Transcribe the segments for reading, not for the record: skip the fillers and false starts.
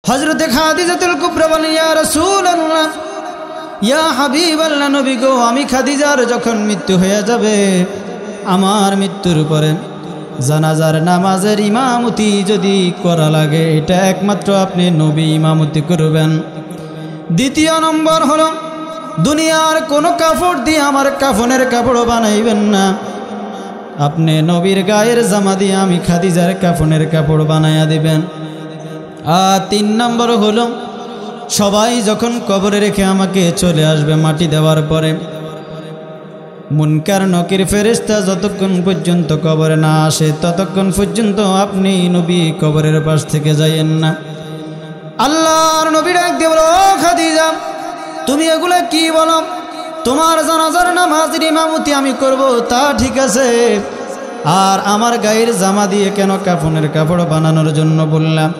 হযরতে খাদিজাতুল কুবরা বলেন, ইয়া রাসূলুল্লাহ, ইয়া হাবিবাল্লাহ, নবী গো, আমি খাদিজার যখন মৃত্যু হয়ে যাবে, আমার মৃত্যুর পরে জানাজার নামাজের ইমামতি যদি করা লাগে, এটা একমাত্র আপনি নবী ইমামতি করবেন। দ্বিতীয় নম্বর হলো, দুনিয়ার কোনো কাপড় দিয়ে আমার কাফনের কাপড় বানাইবেন না, আপনি নবীর গায়ের জামা দিয়ে আমি খাদিজার কাফনের কাপড় বানাইয়া দিবেন। আর 3 নম্বর হলো, সবাই যখন কবরে রেখে আমাকে চলে আসবে মাটি দেওয়ার পরে, মুনকার নকির ফেরেশতা যতক্ষণ পর্যন্ত কবরে না আসে ততক্ষণ পর্যন্ত আপনি নবী কবরের পাশ থেকে যাইয়েন না। আল্লাহর নবী ডাক দিয়ে বলো, ও খাদিজা, তুমি এগুলা কি বলো? তোমার জানাজার নামাজের ইমামতি আমি করব, তা ঠিক আছে, আর আমার গায়ের জামা দিয়ে কেন কাফনের কাপড় বানানোর জন্য বললাম?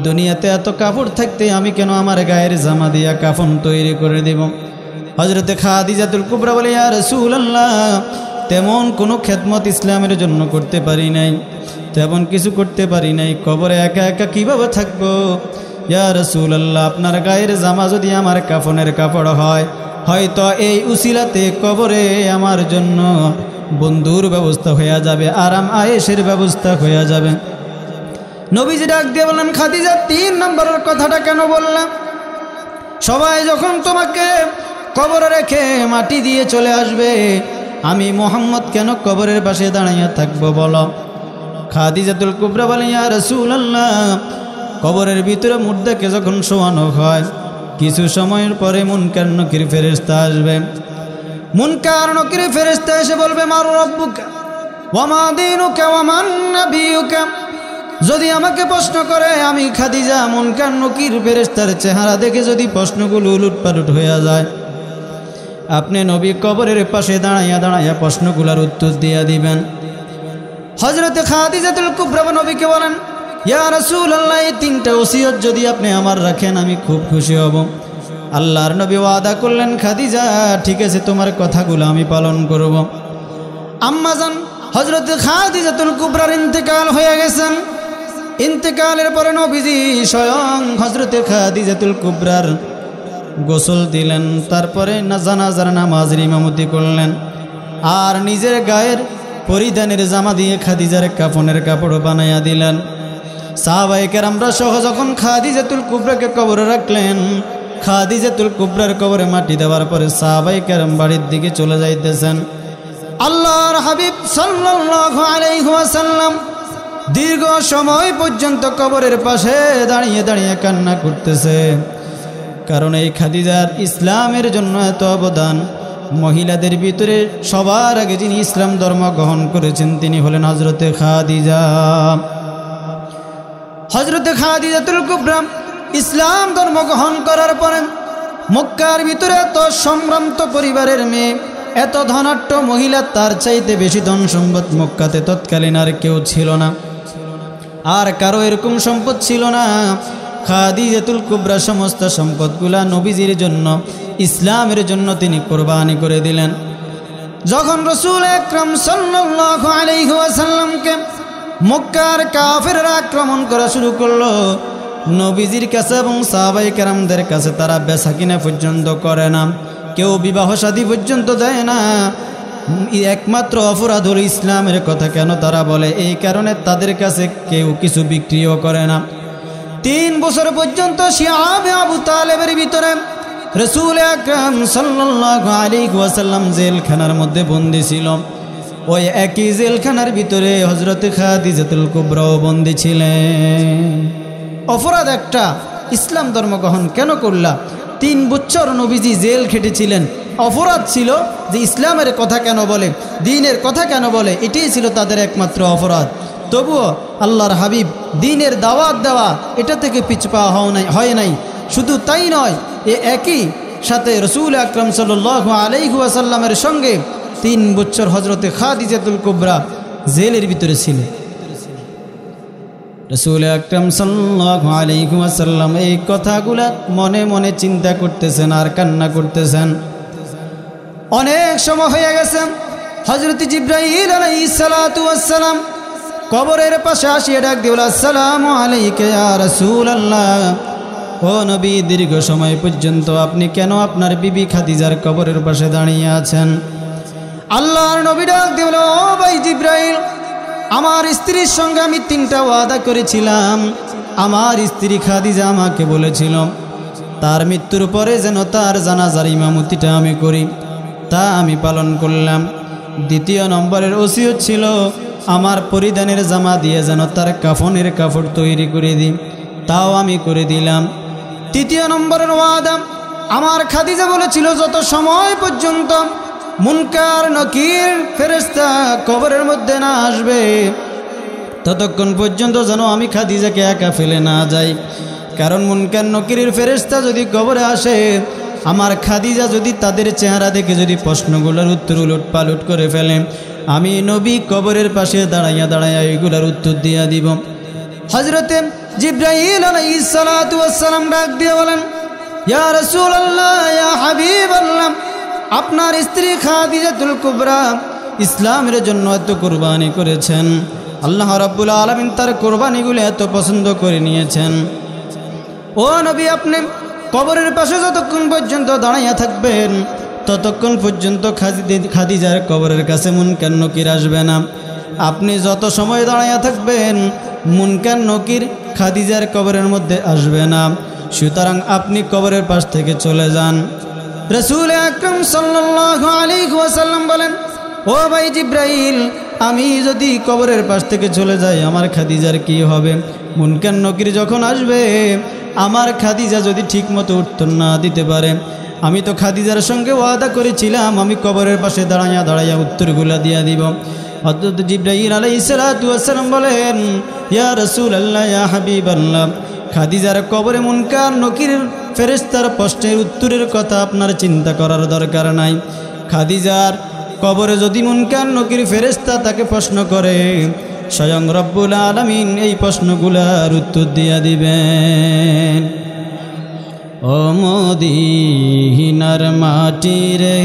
দুনিয়াতে এত কাপড় থাকতে আমি কেন আমার গায়ের জামা দিয়া কাফন তৈরি করে দেব? হযরতে খাদিজাতুল কুবরা বলে, ইয়া রাসূলুল্লাহ, তেমন কোনো খেদমত ইসলামের জন্য করতে পারি নাই, তেমন কিছু করতে পারি নাই, কবরে একা একা কীভাবে থাকবো? ইয়া রাসূলুল্লাহ, আপনার গায়ের জামা যদি আমার কাফনের কাপড় হয়, হয়তো এই উসিলাতে কবরে আমার জন্য বন্ধুর ব্যবস্থা হয়ে যাবে, আরাম আয়েশের ব্যবস্থা হয়ে যাবে। নবীজি ডাক দিয়ে বললেন, খাদিজা, 3 নম্বরের কথাটা কেন বললাম? সবাই যখন তোমাকে কবরে রেখে মাটি দিয়ে চলে আসবে, আমি মুহাম্মদ কেন কবরের পাশে দাঁড়াইয়া থাকবো বলো? খাদিজাতুল কুবরা বলেন, ইয়া রাসূলুল্লাহ, কবরের ভিতরে মুর্দাকে যখন শোয়ানো হয়, কিছু সময়ের পরে মুনকার নকির ফেরেশতা আসবে। মুনকার নকির ফেরেশতা এসে বলবে, মার রব্বুকা ওয়া মা দীনুকা ওয়া মান নাবিয়ুকা। যদি আমাকে প্রশ্ন করে, আমি খাদিজা মুনকার নকির ফেরেশতার চেহারা দেখে যদি প্রশ্নগুলো উলটপালট হয়ে যায়, আপনি নবী কবরের পাশে দাঁড়াইয়া দাঁড়াইয়া প্রশ্নগুলোর উত্তর দিয়া দিবেন। হযরতে খাদিজাতুল কুবরা নবীকে বলেন, ইয়া রাসূলুল্লাহ, এই 3টা ওসিয়ত যদি আপনি আমার রাখেন আমি খুব খুশি হব। আল্লাহর নবী ওয়াদা করলেন, খাদিজা, ঠিক আছে, তোমার কথাগুলো আমি পালন করব। আম্মাজান হযরতে খাদিজাতুল কুবরার ইন্তেকাল হয়ে গেছেন। ইন্তেকালের পরে নবীজি স্বয়ং হযরতে খাদিজাতুল কুবরার গোসল দিলেন, তারপরে জানাজার নামাজের ইমামতি করলেন, আর নিজের গায়ের পরিধানের জামা দিয়ে খাদিজার কাফনের কাপড় বানাইয়া দিলেন। সাহাবায়ে কেরামরা সহ যখন খাদিজাতুল কুবরাকে কবরে রাখলেন, খাদিজাতুল কুবরার কবরে মাটি দেওয়ার পরে সাহাবায়ে কেরাম বাড়ির দিকে চলে যাইতেছেন। আল্লাহর হাবিব সাল্লাল্লাহু আলাইহি ওয়াসাল্লাম দীর্ঘ সময় পর্যন্ত কবরের পাশে দাঁড়িয়ে দাঁড়িয়ে কান্না করতেছে, কারণ এই খাদিজার ইসলামের জন্য এত অবদান। মহিলাদের ভিতরে সবার আগে যিনি ইসলাম ধর্ম গ্রহণ করেছেন তিনি হলেন হযরতে খাদিজা। হযরতে খাদিজাতুল কুবরা ইসলাম ধর্ম গ্রহণ করার পরে মক্কার ভিতরে এত সম্ভ্রান্ত পরিবারের মেয়ে, এত ধনাঢ্য মহিলা, তার চাইতে বেশি ধন সম্পদ মক্কাতে তৎকালীন আর কেউ ছিল না, আর কারো এরকম সম্পদ ছিল না। খাদিজাতুল কুবরা সমস্ত সম্পদগুলা নবীজির জন্য, ইসলামের জন্য তিনি কোরবানি করে দিলেন। যখন রাসূল আকরাম সাল্লাল্লাহু আলাইহি ওয়াসাল্লামকে মক্কার কাফেররা আক্রমণ করা শুরু করলো, নবীজির কাছে এবং সাহাবায়ে কেরামদের কাছে তারা বেচাকিনা পর্যন্ত করে না, কেউ বিবাহ শাদী পর্যন্ত দেয় না। একমাত্র অপরাধ হল ইসলামের কথা কেন তারা বলে, এই কারণে তাদের কাছে কেউ কিছু বিক্রিও করে না। 3 বছর পর্যন্ত শিয়াবে আবু তালেবের ভিতরে রাসূল আকরাম সাল্লাল্লাহু আলাইহি ওয়াসাল্লাম জেলখানার মধ্যে বন্দী ছিল। ওই একই জেলখানার ভিতরে হযরতে খাদিজাতুল কুবরাও বন্দী ছিলেন। অপরাধ একটা, ইসলাম ধর্ম গ্রহণ কেন করলা? 3 বছর নবীজি জেল খেটেছিলেন। অপরাধ ছিল যে ইসলামের কথা কেন বলে, দ্বীনের কথা কেন বলে, এটাই ছিল তাদের একমাত্র অপরাধ। তবুও আল্লাহর হাবিব দ্বীনের দাওয়াত দেওয়া, এটা থেকে পিছপা হয় নাই। শুধু তাই নয়, একই সাথে রাসূল আকরাম সাল্লাল্লাহু আলাইহি ওয়াসাল্লামের সঙ্গে 3 বছর হযরতে খাদিজাতুল কুবরা জেলের ভিতরে ছিলেন। রাসূল আকরাম সাল্লাল্লাহু আলাইহি ওয়াসাল্লাম এই কথাগুলা মনে মনে চিন্তা করতেছেন আর কান্না করতেছেন। অনেক সময় হয়ে গেছে, হযরত জিবরাইল আলাইহিস সালাতু ওয়াস সালাম কবরের পাশে আসিয়া ডাক দিল, আসসালামু আলাইকা ইয়া রাসূলুল্লাহ। ও নবী, দীর্ঘ সময় পর্যন্ত আপনি কেন আপনার বিবি খাদিজার কবরের পাশে দাঁড়িয়ে আছেন? আল্লাহর নবী ডাক দিল, ও ভাই জিব্রাইল, আমার স্ত্রীর সঙ্গে আমি 3টা ওয়াদা করেছিলাম। আমার স্ত্রী খাদিজা আমাকে বলেছিল তার মৃত্যুর পরে যেন তার জানাজার ইমামতিটা আমি করি, তা আমি পালন করলাম। দ্বিতীয় নম্বরের ওসিয়ত ছিল আমার পরিধানের জামা দিয়ে যেন তার কাফনের কাপড় তৈরি করে দিই, তাও আমি করে দিলাম। তৃতীয় নম্বরের ওয়াদা, আমার খাদিজা বলেছিল যত সময় পর্যন্ত মুনকার নকির ফেরেশতা কবরের মধ্যে না আসবে ততক্ষণ পর্যন্ত যেন আমি খাদিজাকে একা ফেলে না যাই। কারণ মুনকার নকিরের ফেরেশতা যদি কবরে আসে, আমার খাদিজা যদি তাদের চেহারা দেখে যদি প্রশ্নগুলোর উত্তর উলট পালট করে ফেলে, আমি নবী কবরের পাশে দাঁড়াইয়া দাঁড়াইয়া এইগুলোর উত্তর দিয়া দিব। হযরতে জিবরাইল আলাইহিস সালাতু ওয়াস সালাম ডাক দিয়ে বলেন, ইয়া রাসূলুল্লাহ, ইয়া হাবিবাল্লাহ, আপনার স্ত্রী খাদিজাতুল কুবরা ইসলামের জন্য এত কুরবানি করেছেন, আল্লাহ রাব্বুল আলামিন তার কুরবানিগুলো এত পছন্দ করে নিয়েছেন। ও নবী, আপনি কবরের পাশে যতক্ষণ পর্যন্ত দাঁড়াইয়া থাকবেন ততক্ষণ পর্যন্ত খাদিজার কবরের কাছে মুনকার নকির আসবে না। আপনি যত সময় দাঁড়াইয়া থাকবেন মুনকার নকির খাদিজার কবরের মধ্যে আসবে না। সুতরাং আপনি কবরের পাশ থেকে চলে যান। রাসূল আকরাম সাল্লাল্লাহু আলাইহি ওয়াসাল্লাম বলেন, ও ভাই জিব্রাইল, আমি যদি কবরের পাশ থেকে চলে যাই আমার খাদিজার কি হবে? মুনকার নকির যখন আসবে, আমার খাদিজা যদি ঠিক মতো উত্তর না দিতে পারে, আমি তো খাদিজার সঙ্গে ওয়াদা করেছিলাম আমি কবরের পাশে দাঁড়াইয়া দাঁড়াইয়া উত্তরগুলা দিয়া দিব। হযরত জিবরাইল আলাইহিস সালাতু ওয়াস সালাম বলেন, ইয়া রাসূলুল্লাহ, ইয়া হাবিবাল্লাহ, খাদিজার কবরে মুনকার নকির ফেরেশতার প্রশ্নের উত্তরের কথা আপনার চিন্তা করার দরকার নাই। খাদিজার কবরে যদি মুনকার নকির ফেরেশতা তাকে প্রশ্ন করে, স্বয়ং রব্বুল আলামিন এই প্রশ্নগুলার উত্তর দিয়া দিবেন। ও মদিনার মাটি রে,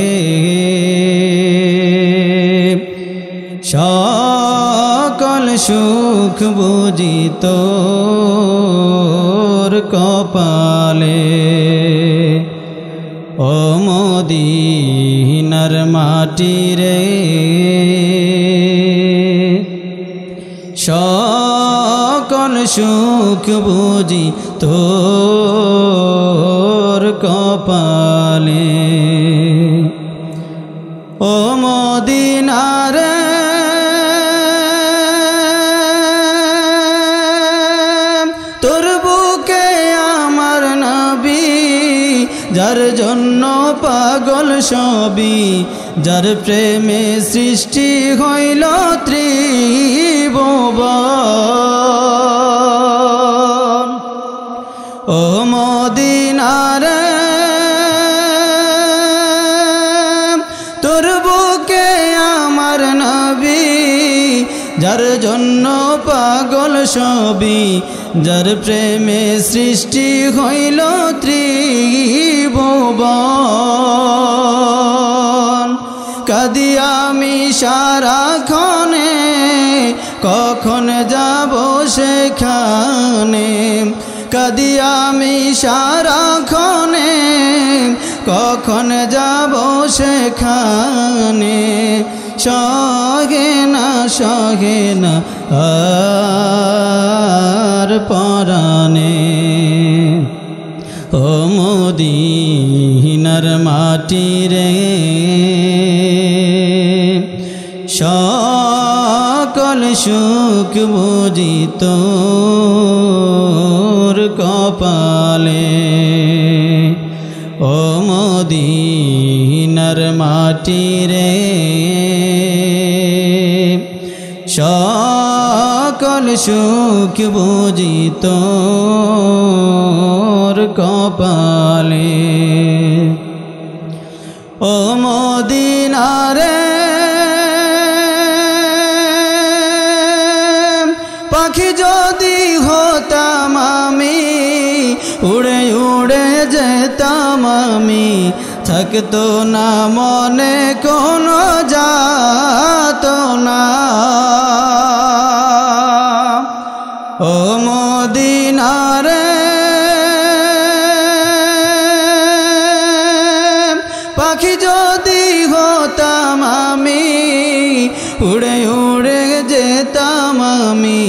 সকল সুখ বুঝি তোর কপালে। ও মদিনার মাটি রে, সকল সুখ বুঝি তোর কপালে। ও মদিনার তোর বুকে আমার নবী, যার জন্য পাগল সবই, যার প্রেমে সৃষ্টি হইল ত্রিভুবন। ও মদিনার তোর বুকে আমার নবী, যার জন্য পাগল সবই, যার প্রেমে সৃষ্টি হইল ত্রিভুবন। কাঁদি আমি সারাক্ষণে, কখন যাব সেখানে? কাঁদি আমি সারাক্ষণে, কখন যাব সেখানে? সহে না সহে না আর পরাণে। ও মদিনার মাটি রে, সকল সুখ বুঝি তোর কপালে। ও মদিনার মাটি রে, সকল সুখ বুঝি তোর কপালে। ও মদিনারে পাখি যদি হতাম আমি, উড়ে উড়ে যেতাম আমি, থাকতো না মনে কোনো যাতনা। ও মদিনারে পাখি যদি হতাম আমি, উড়ে উড়ে যেতাম আমি,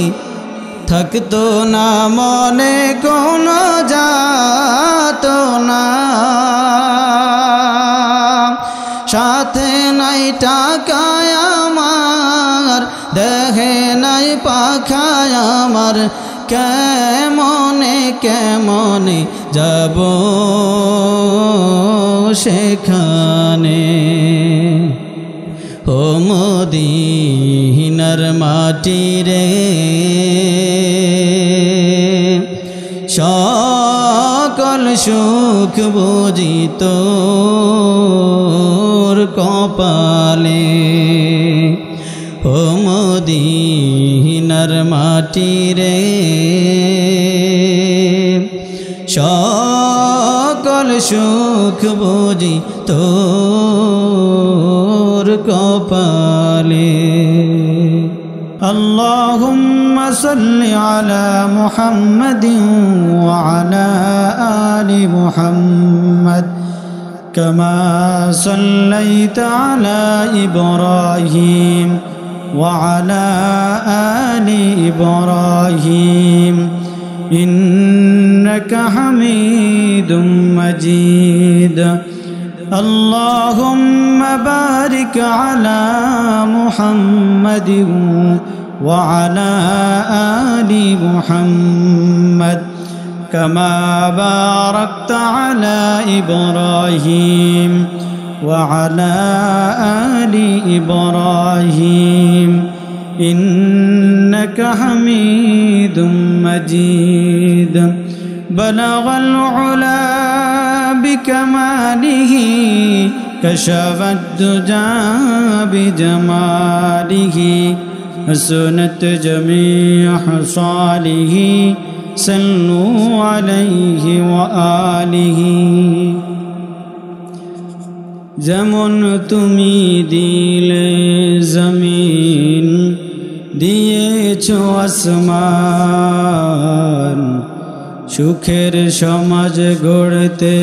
থাকতো না মনে কোনো যাতনা। সাথে নাই টাকায় আমার, দেহে নাই পাখায় আমার, কেমনে কেমনে যাব সেখানে। ও মদিনার মাটি রে, সকল সুখ বুঝি তোর কপালে। ও মদিনার মাটি রে, সকল সুখ বুঝি তোর কপালে। اللهم صل على محمد وعلى آل محمد كما صليت على إبراهيم وعلى آل إبراهيم إنك حميد مجيد. اللهم بارك على محمد وعلى آل محمد كما باركت على إبراهيم وعلى آل إبراهيم إنك حميد مجيد. بلغ العلا بكماله، كشف الدجى بجماله، حسنت جميع خصاله، صلوا عليه وآله. যেমন তুমি দিলে জমিন, দিয়েছো আসমান, সুখের সমাজ গড়তে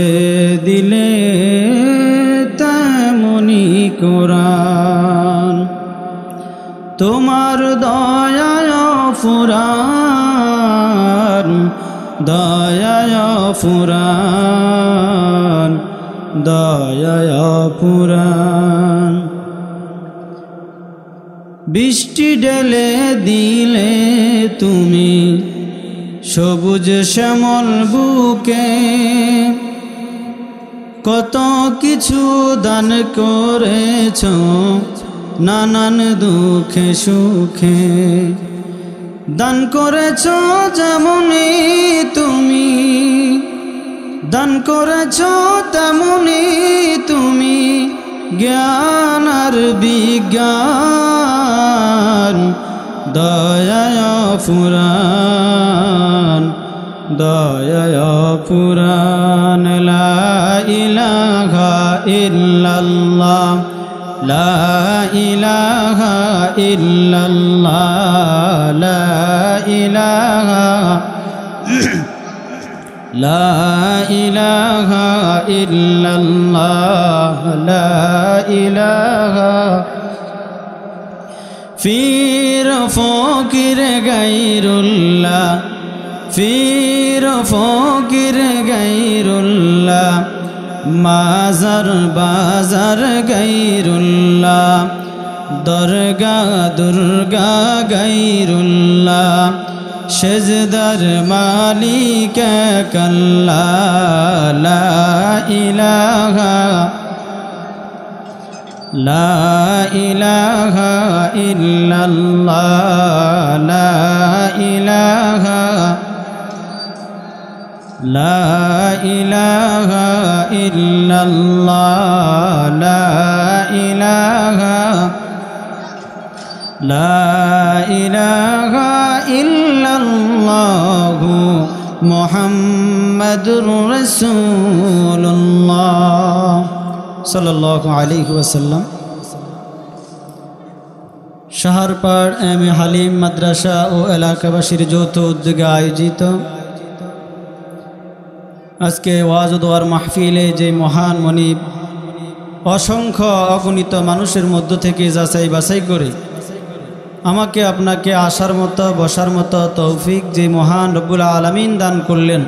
দিলে তেমনি কোরআন। তোমার দয়ায় ফুরান, দয়ায় ফুরান, দয়ায় ফুরান। বৃষ্টি ঢেলে দিলে তুমি সবুজ শ্যামল বুকে, কত কিছু দান করেছ নানান দুঃখে সুখে। দান করেছ যেমনি তুমি, দান করেছ তেমনি তুমি, জ্ঞান আর বিজ্ঞান। দয়ায় ফুরান, দয়ায় ফুরান। লা ইলাহা ইল্লাল্লাহ, লা ইলাহা ইল্লাল্লাহ, লা ইলাহা লা ইলাহা ইল্লাল্লাহ, লা ইলাহা। ফির ফকির গায়রুল্লাহ, ফির ফকির গায়রুল্লাহ, মাজার বাজার গায়রুল্লাহ, দরগা দুর্গা গায়রুল্লাহ, সেজদার মালিক আল্লাহ। লা ইলাহা লা ইলাহা ইল্লাল্লাহ, লা ইলাহা লা ইলাহা ইল্লাল্লাহ, লা ইলাহা লা ইলাহা ইল্লাল্লাহু মুহাম্মাদুর রাসূলুল্লাহ সাল্লাল্লাহু আলাইহি ওয়াসাল্লাম। শাহরপাড় এম এ হালিম মাদ্রাসা ও এলাকাবাসীর যৌথ উদ্যোগে আয়োজিত আজকে ওয়াজ ও দোয়ার মাহফিলে যে মহান মনিব অসংখ্য অগণিত মানুষের মধ্য থেকে যাচাই বাছাই করে আমাকে আপনাকে আসার মতো বসার মতো তৌফিক যে মহান রব্বুল আলামিন দান করলেন,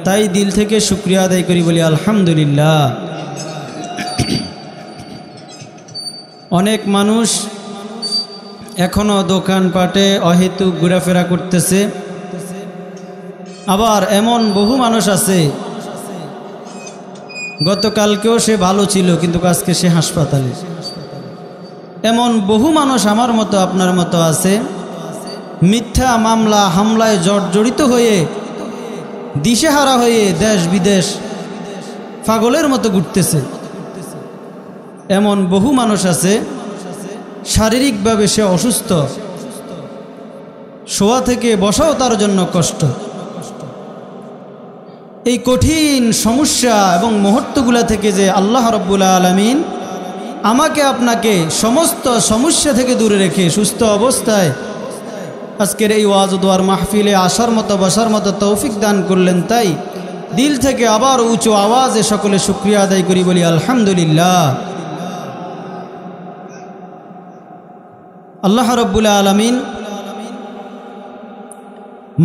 তাই দিল থেকে শুকরিয়া আদায় করি, বলি আলহামদুলিল্লাহ। অনেক মানুষ এখনও দোকানপাটে অহেতুক ঘোরাফেরা করতেছে, আবার এমন বহু মানুষ আছে গতকালকেও সে ভালো ছিল কিন্তু আজকে সে হাসপাতালে। এমন বহু মানুষ আমার মতো আপনার মতো আছে, মিথ্যা মামলা হামলায় জর্জরিত হয়ে দিশেহারা হয়ে দেশ বিদেশ পাগলের মতো ঘুরতেছে। এমন বহু মানুষ আছে শারীরিকভাবে সে অসুস্থ, শোয়া থেকে বসাও তার জন্য কষ্ট। এই কঠিন সমস্যা এবং মুহূর্তগুলো থেকে যে আল্লাহ রাব্বুল আলামিন আমাকে আপনাকে সমস্ত সমস্যা থেকে দূরে রেখে সুস্থ অবস্থায় আজকের এই ওয়াজ ও দোয়ার মাহফিলে আসার মতো বসার মতো তৌফিক দান করলেন, তাই দিল থেকে আবার উঁচু আওয়াজে সকলে শুকরিয়া আদায় করি, বলি আলহামদুলিল্লাহ। আল্লাহ রাব্বুল আলামিন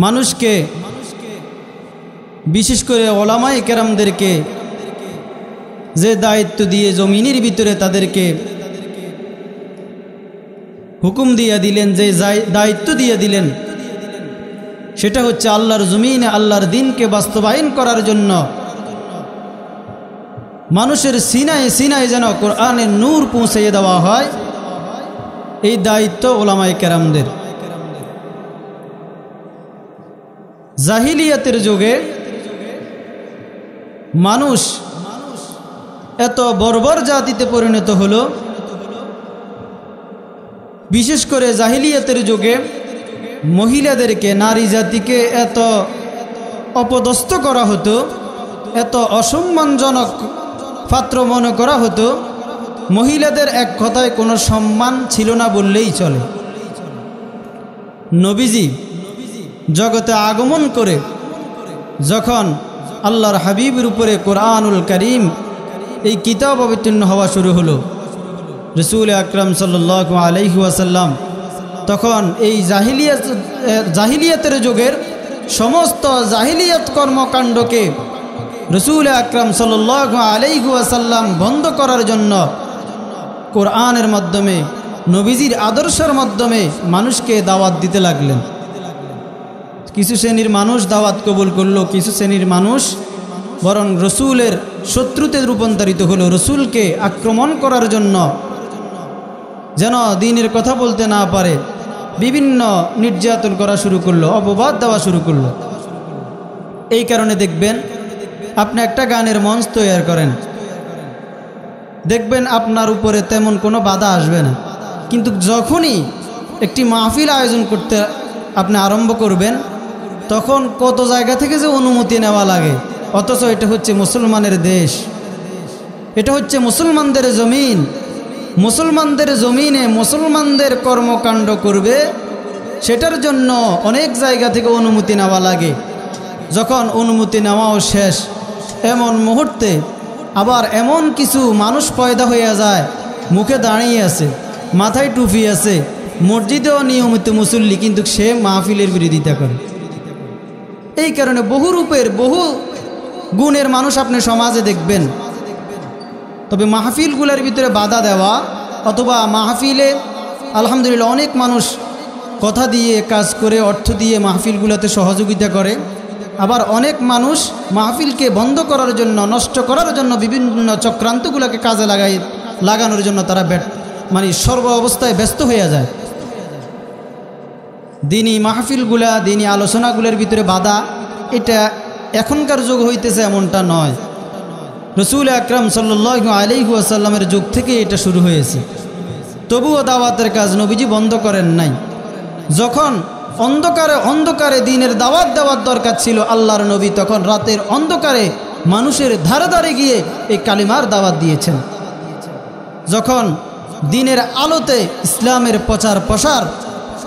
মানুষকে বিশেষ করে ওলামায়ে কেরামদেরকে যে দায়িত্ব দিয়ে জমিনের ভিতরে তাদেরকে হুকুম দিয়ে দিলেন, যে দায়িত্ব দিয়ে দিলেন, সেটা হচ্ছে আল্লাহর জমিনে আল্লাহর দ্বীনকে বাস্তবায়ন করার জন্য মানুষের সিনায় সিনায় যেন কোরআনের নূর পৌঁছাইয়ে দেওয়া হয়। এই দায়িত্ব ওলামায়ে কেরামদের। জাহিলিয়াতের যুগে মানুষ এত বর্বর জাতিতে পরিণত হলো, বিশেষ করে জাহিলিয়াতের যুগে মহিলাদেরকে, নারী জাতিকে এত অপদস্থ করা হতো, এত অসম্মানজনক পাত্র মনে করা হতো, মহিলাদের এক কথায় কোনো সম্মান ছিল না বললেই চলে। নবীজি জগতে আগমন করে যখন আল্লাহর হাবিবের উপরে কোরআনুল কারীম এই কিতাব অবতীর্ণ হওয়া শুরু হলো, রাসূল আকরাম সাল্লাল্লাহু আলাইহি ওয়াসাল্লাম তখন এই জাহিলিয়াতের যুগের সমস্ত জাহিলিয়াত কর্মকাণ্ডকে রাসূল আকরাম সাল্লাল্লাহু আলাইহি ওয়াসাল্লাম বন্ধ করার জন্য কোরআনের মাধ্যমে, নবীজির আদর্শের মাধ্যমে মানুষকে দাওয়াত দিতে লাগলেন। কিছু শ্রেণীর মানুষ দাওয়াত কবুল করলো, কিছু শ্রেণীর মানুষ বরং রসুলের শত্রুতে রূপান্তরিত হলো। রসুলকে আক্রমণ করার জন্য, যেন দ্বীনের কথা বলতে না পারে, বিভিন্ন নির্যাতন করা শুরু করলো, অপবাদ দেওয়া শুরু করলো। এই কারণে দেখবেন আপনি একটা গানের মঞ্চ তৈরি করেন, দেখবেন আপনার উপরে তেমন কোনো বাধা আসবে না, কিন্তু যখনই একটি মাহফিল আয়োজন করতে আপনি আরম্ভ করবেন তখন কত জায়গা থেকে যে অনুমতি নেওয়া লাগে, অথচ এটা হচ্ছে মুসলমানের দেশ, এটা হচ্ছে মুসলমানদের জমিন। মুসলমানদের জমিনে মুসলমানদের কর্মকাণ্ড করবে, সেটার জন্য অনেক জায়গা থেকে অনুমতি নেওয়া লাগে। যখন অনুমতি নেওয়াও শেষ, এমন মুহূর্তে আবার এমন কিছু মানুষ পয়দা হয়ে যায়, মুখে দাঁড়িয়ে আছে, মাথায় টুপি আছে, মসজিদেও নিয়মিত মুসল্লি, কিন্তু সে মাহফিলের বিরোধিতা করে। এই কারণে বহু রূপের বহু গুণের মানুষ আপনি সমাজে দেখবেন। তবে মাহফিলগুলোর ভিতরে বাধা দেওয়া, অথবা মাহফিলে আলহামদুলিল্লাহ অনেক মানুষ কথা দিয়ে কাজ করে অর্থ দিয়ে মাহফিলগুলোতে সহযোগিতা করে, আবার অনেক মানুষ মাহফিলকে বন্ধ করার জন্য, নষ্ট করার জন্য বিভিন্ন চক্রান্তগুলোকে কাজে লাগানোর জন্য তারা মানে সর্ব অবস্থায় ব্যস্ত হয়ে যায়। দিনী মাহফিলগুলা, দিনী আলোচনাগুলোর ভিতরে বাধা, এটা এখনকার যুগ হইতেছে এমনটা নয়। রাসূল আকরাম সাল্লাল্লাহু আলাইহি ওয়াসাল্লামের যুগ থেকে এটা শুরু হয়েছে। তবুও দাওয়াতের কাজ নবীজি বন্ধ করেন নাই। যখন অন্ধকারে অন্ধকারে দিনের দাওয়াত দেওয়ার দরকার ছিল আল্লাহর নবী, তখন রাতের অন্ধকারে মানুষের ধারে ধারে গিয়ে এই কালিমার দাওয়াত দিয়েছেন। যখন দিনের আলোতে ইসলামের প্রচার প্রসার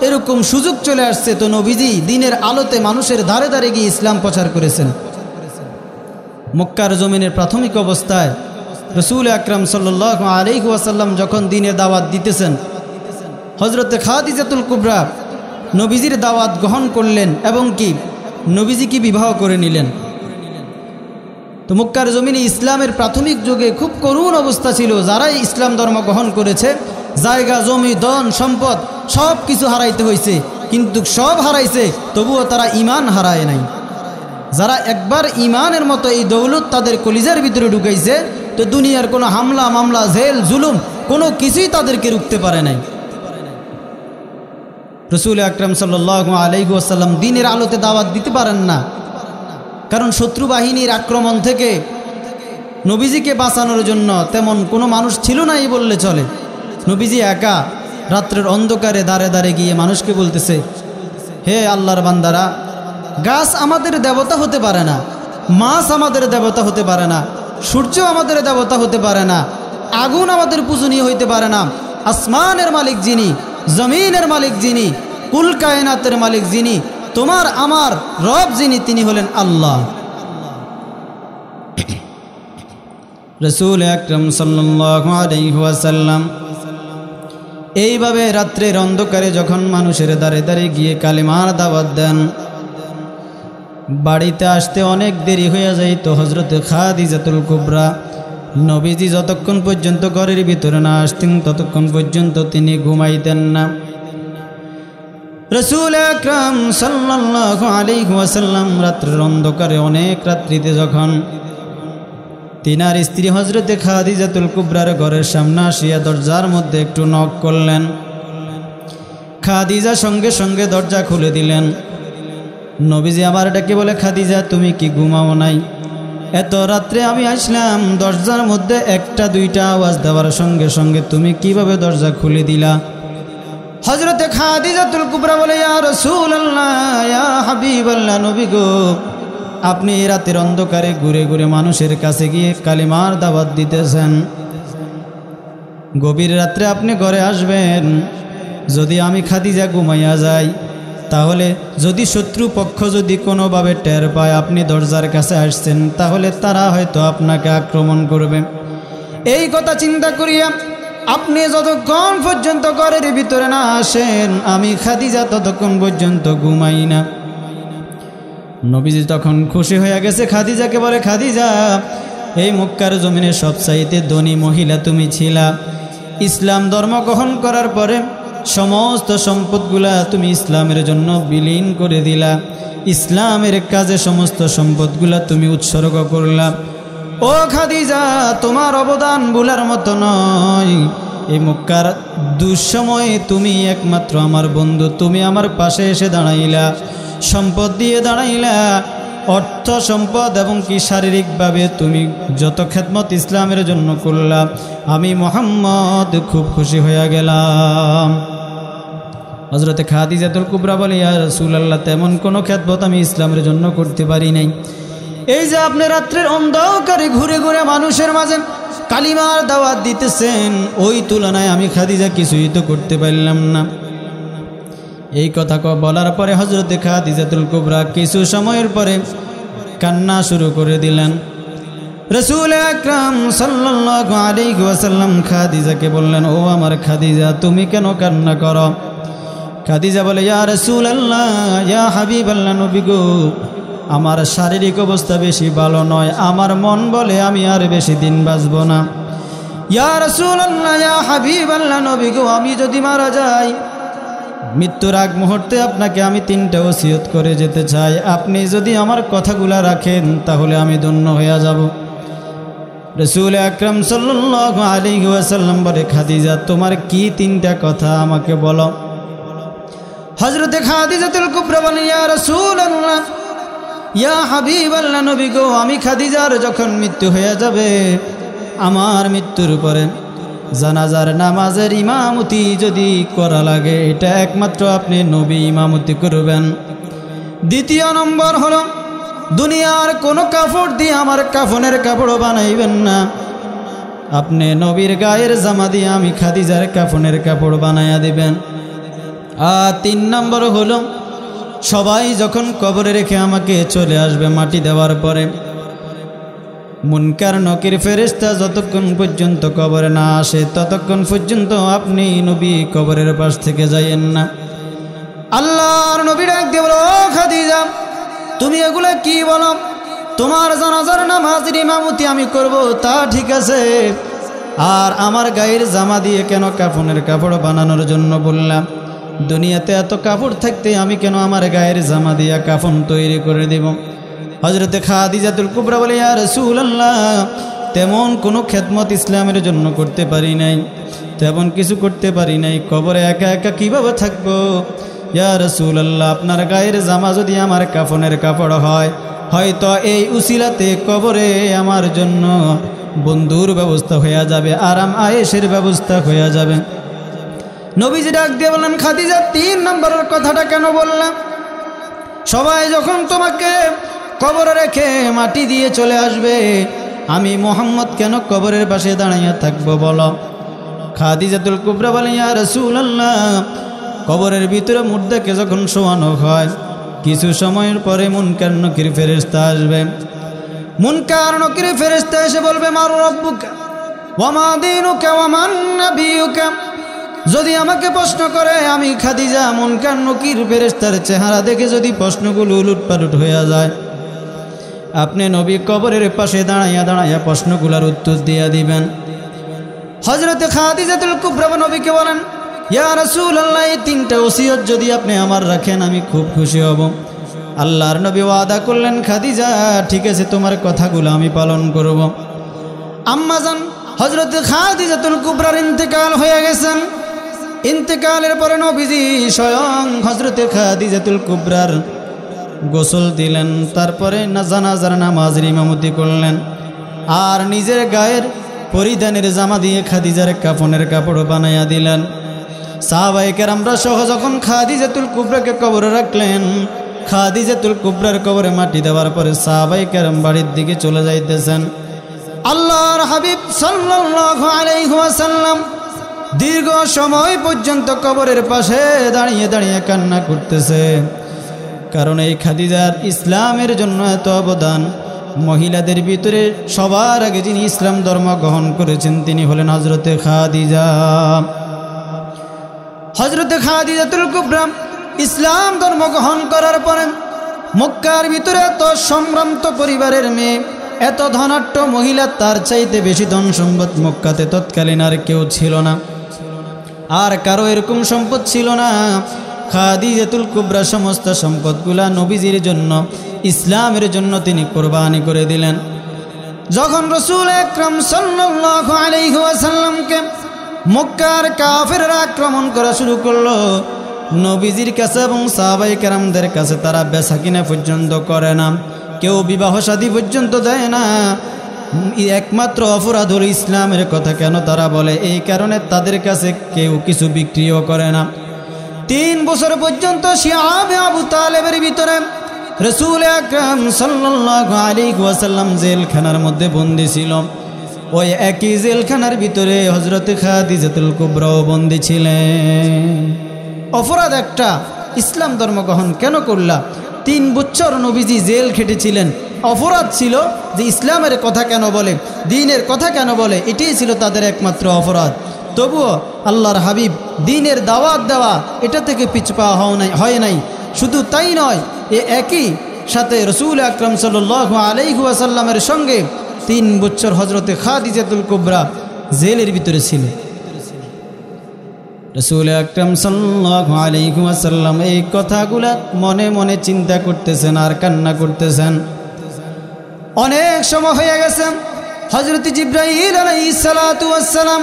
এরকম সুযোগ চলে আসছে, তো নবীজি দিনের আলোতে মানুষের ধারে ধারে গিয়ে ইসলাম প্রচার করেছেন। মক্কার জমিনের প্রাথমিক অবস্থায় রসুল আকরাম সাল্লাল্লাহু আলাইহি ওয়াসাল্লাম যখন দ্বীনের দাওয়াত দিতেছেন, হযরতে খাদিজাতুল কুবরা নবীজির দাওয়াত গ্রহণ করলেন এবং কি নবীজিকে বিবাহ করে নিলেন। তো মক্কার জমিনে ইসলামের প্রাথমিক যুগে খুব করুণ অবস্থা ছিল। যারাই ইসলাম ধর্ম গ্রহণ করেছে জায়গা জমি ধন সম্পদ সব কিছু হারাইতে হয়েছে, কিন্তু সব হারাইছে তবুও তারা ঈমান হারায় নাই। যারা একবার ঈমানের মতো এই দৌলত তাদের কলিজার ভিতরে ঢুকাইছে, তো দুনিয়ার কোনো হামলা মামলা জেল জুলুম কোনো কিছুই তাদেরকে রুখতে পারে নাই। রসুল আকরাম সাল্লাল্লাহু আলাইহি ওয়াসাল্লাম দ্বীনের আলোতে দাওয়াত দিতে পারেন না, কারণ শত্রু বাহিনীর আক্রমণ থেকে নবীজিকে বাঁচানোর জন্য তেমন কোনো মানুষ ছিল নাই বললে চলে। নবীজি একা রাত্রের অন্ধকারে দাঁড়ে দাঁড়ে গিয়ে মানুষকে বলতেছে, হে আল্লাহর বান্দারা, গাছ আমাদের দেবতা হতে পারে না, মাছ আমাদের দেবতা হতে পারে না, সূর্য আমাদের দেবতা হতে পারে না, আগুন আমাদের পূজনীয় হইতে পারে না। আসমানের মালিক যিনি, জমিনের মালিক যিনি, কুল কায়নাতের মালিক যিনি, তোমার আমার রব যিনি, তিনি হলেন আল্লাহ। রসুল আকরাম সাল্লাল্লাহু আলাইহি ওয়াসাল্লাম এইভাবে রাত্রের অন্ধকারে যখন মানুষের দাঁড়ে দাঁড়ে গিয়ে কালিমার দাওয়াত দেন, বাড়িতে আসতে অনেক দেরি হয়ে যায়। তো হযরত খাদিজাতুল কুবরা নবীজি যতক্ষণ পর্যন্ত ঘরের ভিতরে না আসতেন ততক্ষণ পর্যন্ত তিনি ঘুমাইতেন না। রসুল আকরাম সাল্লাল্লাহু আলাইহি ওয়াসাল্লাম রাত্রের অন্ধকারে অনেক রাত্রিতে যখন তিনার স্ত্রী হযরতে খাদিজাতুল কুবরার ঘরের সামনে আসিয়া দরজার মধ্যে একটু নক করলেন, খাদিজা সঙ্গে সঙ্গে দরজা খুলে দিলেন। নবীজি আবার ডাকে বলে, খাদিজা তুমি কি ঘুমাও নাই? এত রাত্রে আমি আসলাম, দরজার মধ্যে একটা দুইটা আওয়াজ দেওয়ার সঙ্গে সঙ্গে তুমি কিভাবে দরজা খুলে দিলা? হযরতে খাদিজাতুল কুবরা বলে, ইয়া রাসূলুল্লাহ, ইয়া হাবিবাল্লাহ, নবী গো, আপনি রাতের অন্ধকারে ঘুরে ঘুরে মানুষের কাছে গিয়ে কালিমার দাওয়াত দিতেছেন, গভীর রাত্রে আপনি ঘরে আসবেন। যদি আমি খাদিজা ঘুমাইয়া যাই, তাহলে যদি শত্রুপক্ষ যদি কোনোভাবে টের পায় আপনি দরজার কাছে আসছেন, তাহলে তারা হয়তো আপনাকে আক্রমণ করবে। এই কথা চিন্তা করিয়া আপনি যতক্ষণ পর্যন্ত ঘরের ভিতরে না আসেন আমি খাদিজা ততক্ষণ পর্যন্ত ঘুমাই না। নবীজি তখন খুশি হয়ে গেছে, খাদিজাকে বলে, খাদিজা, এই মক্কার জমিনে সবচাইতে ধনী মহিলা তুমি ছিলা। ইসলাম ধর্ম গ্রহণ করার পরে সমস্ত সম্পদগুলা তুমি ইসলামের জন্য বিলীন করে দিলা, ইসলামের কাজে সমস্ত সম্পদগুলা তুমি উৎসর্গ করলা। ও খাদিজা, তোমার অবদান ভুলার মতো নয়। এই মক্কার দুঃসময়ে তুমি একমাত্র আমার বন্ধু, তুমি আমার পাশে এসে দাঁড়াইলা, সম্পদ দিয়ে দাঁড়াইলা, অর্থ সম্পদ এবং কি শারীরিকভাবে তুমি যত খেদমত ইসলামের জন্য করলা, আমি মুহাম্মদ খুব খুশি হয়ে গেলাম। হযরতে খাদিজাতুল কুবরা বলে, ইয়া রাসূলুল্লাহ, তেমন কোনো খেদমত আমি ইসলামের জন্য করতে পারি নাই। এই যে আপনি রাত্রের অন্ধকারে ঘুরে ঘুরে মানুষের মাঝে কালিমার দাওয়াত দিতেছেন, ওই তুলনায় আমি খাদিজা কিছুই তো করতে পারলাম না। এই কথা বলার পরে হযরতে খাদিজাতুল কুবরা কিছু সময়ের পরে কান্না শুরু করে দিলেন। রাসূল আকরাম সাল্লাল্লাহু আলাইহি ওয়াসাল্লাম খাদিজাকে বললেন, ও আমার খাদিজা, তুমি কেন কান্না করো? খাদিজা বলে, ইয়া রাসূলুল্লাহ, ইয়া হাবিবাল্লাহ, নবী গো, আমার শারীরিক অবস্থা বেশি ভালো নয়, আমার মন বলে আমি আর বেশি দিন বাঁচব না। ইয়া রাসূলুল্লাহ, ইয়া হাবিবাল্লাহ, নবী গো, আমি যদি মারা যাই, মৃত্যুর আগ মুহূর্তে আপনাকে আমি 3টা ওসিয়ত করে যেতে চাই, আপনি যদি আমার কথাগুলা রাখেন তাহলে আমি ধন্য হয়ে যাব। রাসূল আকরাম সাল্লাল্লাহু আলাইহি ওয়াসাল্লাম বলে, খাদিজা, তোমার কি 3টা কথা আমাকে বলো। হযরতে খাদিজাতুল কুবরা বলেন, ইয়া রাসূলুল্লাহ, ইয়া হাবিবাল্লাহ, নবী গো, আমি খাদিজার যখন মৃত্যু হয়ে যাবে, আমার মৃত্যুর পরে জানাজার নামাজের ইমামতি যদি করা লাগে, এটা একমাত্র আপনি নবী ইমামতি করবেন। দ্বিতীয় নম্বর হলো, দুনিয়ার কোনো কাপড় দিয়ে আমার কাফনের কাপড় বানাইবেন না, আপনি নবীর গায়ের জামা দিয়ে আমি খাদিজার কাফনের কাপড় বানাইয়া দিবেন। আর 3 নম্বর হলো, সবাই যখন কবরে রেখে আমাকে চলে আসবে মাটি দেওয়ার পরে, মুনকার নকির ফেরেশতা যতক্ষণ পর্যন্ত কবরে না আসে ততক্ষণ পর্যন্ত আপনি নবী কবরের পাশ থেকে যাইয়েন না। আল্লাহর নবী ডাক দিয়ে বলো, ও খাদিজা, তুমি এগুলো কি বলো? তোমার জানাজার নামাজের ইমামতি আমি করব, তা ঠিক আছে, আর আমার গায়ের জামা দিয়ে কেন কাফনের কাপড় বানানোর জন্য বললাম? দুনিয়াতে এত কাপড় থাকতে আমি কেন আমার গায়ের জামা দিয়ে কাফন তৈরি করে দেব? হযরতে খাদিজাতুল কুবরা বলে, ইয়া রাসূলুল্লাহ, তেমন কোনো খেদমত ইসলামের জন্য করতে পারি নাই, তেমন কিছু করতে পারি নাই, কবরে একা একা কীভাবে থাকবো? ইয়া রাসূলুল্লাহ, আপনার গায়ের জামা যদি আমার কাফনের কাপড় হয়, হয়তো এই উসিলাতে কবরে আমার জন্য বন্ধুর ব্যবস্থা হয়ে যাবে, আরাম আয়েশের ব্যবস্থা হয়ে যাবে। নবীজি ডাক দিয়ে বললেন, খাদিজা, 3 নম্বরের কথাটা কেন বললাম? সবাই যখন তোমাকে কবরে রেখে মাটি দিয়ে চলে আসবে, আমি মুহাম্মদ কেন কবরের পাশে দাঁড়াইয়া থাকবো বলো? খাদিজাতুল কুবরা বলেন, ইয়া রাসূলুল্লাহ, কবরের ভিতরে মুর্দাকে যখন শোয়ানো হয়, কিছু সময়ের পরে মুনকার নকির ফেরেশতা আসবে। মুনকার নকির ফেরেশতা এসে বলবে, মা রাব্বুকা ওয়া মা দীনুকা ওয়া মান নাবিয়ুকা। যদি আমাকে প্রশ্ন করে, আমি খাদিজা মুনকার নকির ফেরেশতার চেহারা দেখে যদি প্রশ্নগুলো উলটপালট হয়ে যায়, আপনি নবী কবরের পাশে দাঁড়াইয়া দাঁড়াইয়া প্রশ্নগুলোর উত্তর দিয়ে দিবেন। হযরতে খাদিজাতুল কুবরা নবীকে বলেন, ইয়া রাসূলুল্লাহ, এই 3টা ওসিয়ত যদি আপনি আমার রাখেন আমি খুব খুশি হব। আল্লাহর নবী ওয়াদা করলেন, খাদিজা ঠিক আছে, তোমার কথাগুলো আমি পালন করব। আম্মাজান হযরতে খাদিজাতুল কুবরার ইন্তেকাল হয়ে গেছেন। ইন্তেকালের পরে নবীজি স্বয়ং হযরতে খাদিজাতুল কুবরার গোসল দিলেন, তারপরে জানাজার নামাজের ইমামতি করলেন, আর নিজের গায়ের পরিধানের জামা দিয়ে খাদিজার কাফনের কাপড় বানাইয়া দিলেন। সাহাবায়ে কেরামরা সহ যখন খাদিজাতুল কুবরাকে কবরে রাখলেন, খাদিজাতুল কুবরার কবরে মাটি দেওয়ার পরে সাহাবায়ে কেরাম বাড়ির দিকে চলে যাইতেছেন। আল্লাহর হাবিব সাল্লাল্লাহু আলাইহি ওয়াসাল্লাম দীর্ঘ সময় পর্যন্ত কবরের পাশে দাঁড়িয়ে দাঁড়িয়ে কান্না করতেছে, কারণ এই খাদিজার ইসলামের জন্য এত অবদান। মহিলাদের ভিতরে সবার আগে যিনি ইসলাম ধর্ম গ্রহণ করেছেন তিনি হলেন হযরতে খাদিজা। হযরতে খাদিজাতুল কুবরা ইসলাম ধর্ম গ্রহণ করার পরে মক্কার ভিতরে এত সম্ভ্রান্ত পরিবারের মেয়ে, এত ধনাঢ্য মহিলা, তার চাইতে বেশি ধন সম্পদ মক্কাতে তৎকালীন আর কেউ ছিল না, আর কারো এরকম সম্পদ ছিল না। খাদিজাতুল কুবরা সমস্ত সম্পদগুলা নবীজির জন্য, ইসলামের জন্য তিনি কোরবানি করে দিলেন। যখন রাসূল আকরাম সাল্লাল্লাহু আলাইহি ওয়াসাল্লামকে মক্কার কাফেররা আক্রমণ করা শুরু করলো, নবীজির কাছে এবং সাহাবায়ে কেরামদের কাছে তারা বেচাকিনা পর্যন্ত করে না, কেউ বিবাহ শাদী পর্যন্ত দেয় না। একমাত্র অপরাধ হল ইসলামের কথা কেন তারা বলে, এই কারণে তাদের কাছে কেউ কিছু বিক্রিও করে না। 3 বছর পর্যন্ত শিয়াবে আবু তালেবের ভিতরে রাসূল আকরাম সাল্লাল্লাহু আলাইহি ওয়াসাল্লাম জেলখানার মধ্যে বন্দী ছিল। ওই একই জেলখানার ভিতরে হযরতে খাদিজাতুল কুবরাও বন্দী ছিলেন। অপরাধ একটা, ইসলাম ধর্ম গ্রহণ কেন করলা? 3 বছর নবীজি জেল খেটেছিলেন। অপরাধ ছিল যে ইসলামের কথা কেন বলে, দ্বীনের কথা কেন বলে, এটাই ছিল তাদের একমাত্র অপরাধ। তবুও আল্লাহর হাবিব দ্বীনের দাওয়াত দেওয়া, এটা থেকে পিছু পা হয় নাই। শুধু তাই নয়, এ একই সাথে রাসূল আকরাম সাল্লাল্লাহু আলাইহি ওয়াসাল্লামের সঙ্গে 3 বছর হযরতে খাদিজাতুল কুবরা জেলের ভিতরে ছিল। রাসূল আকরাম সাল্লাল্লাহু আলাইহি ওয়াসাল্লাম এই কথাগুলা মনে মনে চিন্তা করতেছেন আর কান্না করতেছেন। অনেক সময় হয়ে গেছে, হযরত জিবরাইল আলাইহিস সালাতু ওয়াস সালাম